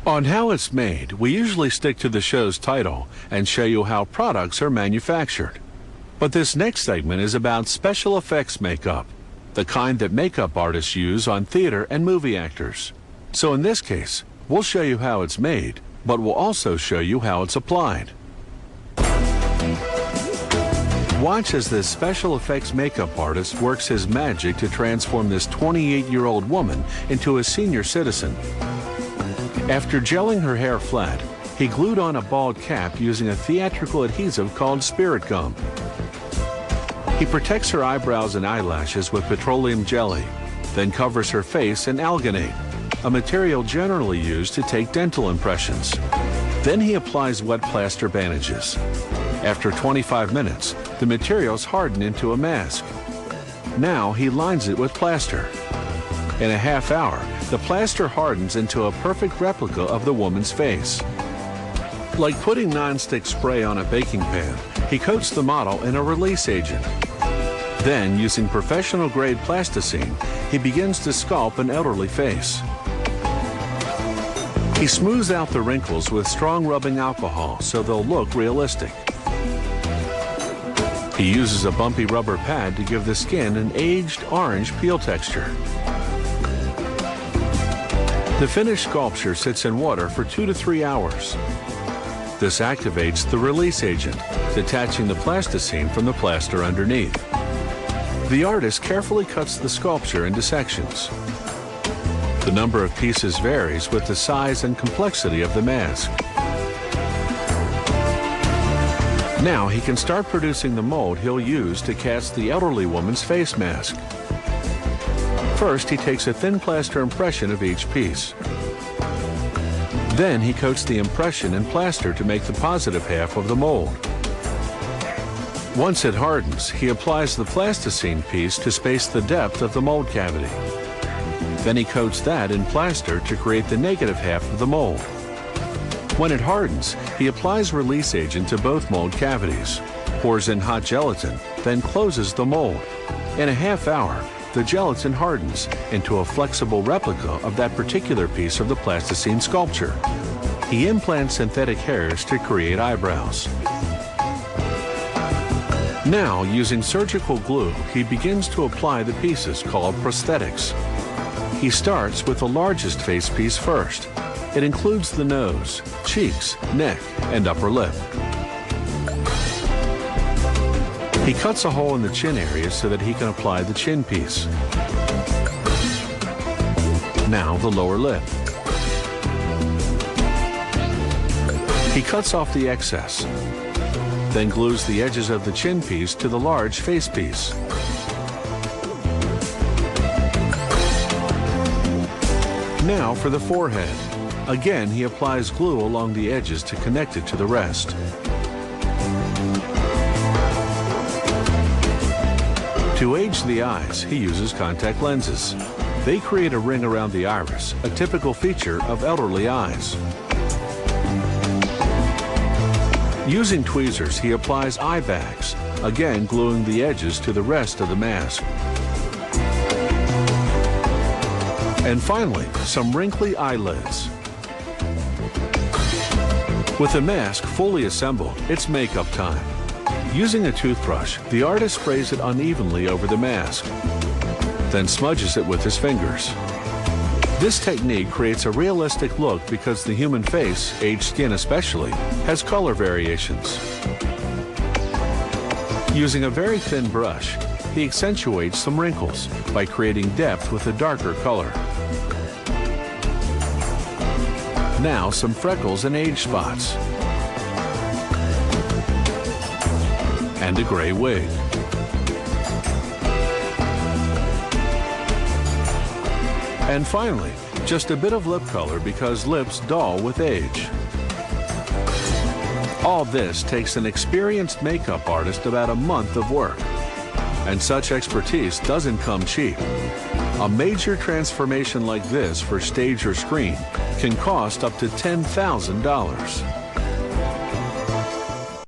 On how it's made, we usually stick to the show's title and show you how products are manufactured. But this next segment is about special effects makeup, the kind that makeup artists use on theater and movie actors. So in this case, we'll show you how it's made, but we'll also show you how it's applied. Watch as this special effects makeup artist works his magic to transform this 28-year-old woman into a senior citizen. After gelling her hair flat, he glued on a bald cap using a theatrical adhesive called spirit gum. He protects her eyebrows and eyelashes with petroleum jelly, then covers her face in alginate, a material generally used to take dental impressions. Then he applies wet plaster bandages. After 25 minutes, the materials harden into a mask. Now he lines it with plaster. In a half hour, the plaster hardens into a perfect replica of the woman's face. Like putting non-stick spray on a baking pan, he coats the model in a release agent. Then, using professional-grade plasticine, he begins to sculpt an elderly face. He smooths out the wrinkles with strong rubbing alcohol so they'll look realistic. He uses a bumpy rubber pad to give the skin an aged orange peel texture. The finished sculpture sits in water for 2 to 3 hours. This activates the release agent, detaching the plasticine from the plaster underneath. The artist carefully cuts the sculpture into sections. The number of pieces varies with the size and complexity of the mask. Now he can start producing the mold he'll use to cast the elderly woman's face mask. First, he takes a thin plaster impression of each piece. Then he coats the impression in plaster to make the positive half of the mold. Once it hardens, he applies the plasticine piece to space the depth of the mold cavity. Then he coats that in plaster to create the negative half of the mold. When it hardens, he applies release agent to both mold cavities, pours in hot gelatin, then closes the mold. In a half hour, the gelatin hardens into a flexible replica of that particular piece of the plasticine sculpture. He implants synthetic hairs to create eyebrows. Now, using surgical glue, he begins to apply the pieces called prosthetics. He starts with the largest face piece first. It includes the nose, cheeks, neck, and upper lip. He cuts a hole in the chin area so that he can apply the chin piece. Now the lower lip. He cuts off the excess, then glues the edges of the chin piece to the large face piece. Now for the forehead. Again, he applies glue along the edges to connect it to the rest. To age the eyes, he uses contact lenses. They create a ring around the iris, a typical feature of elderly eyes. Using tweezers, he applies eye bags, again gluing the edges to the rest of the mask. And finally, some wrinkly eyelids. With the mask fully assembled, it's makeup time. Using a toothbrush, the artist sprays it unevenly over the mask, then smudges it with his fingers. This technique creates a realistic look because the human face, aged skin especially, has color variations. Using a very thin brush, he accentuates some wrinkles by creating depth with a darker color. Now some freckles and age spots. And a gray wig. And finally, just a bit of lip color because lips dull with age. All this takes an experienced makeup artist about a month of work. And such expertise doesn't come cheap. A major transformation like this for stage or screen can cost up to $10,000.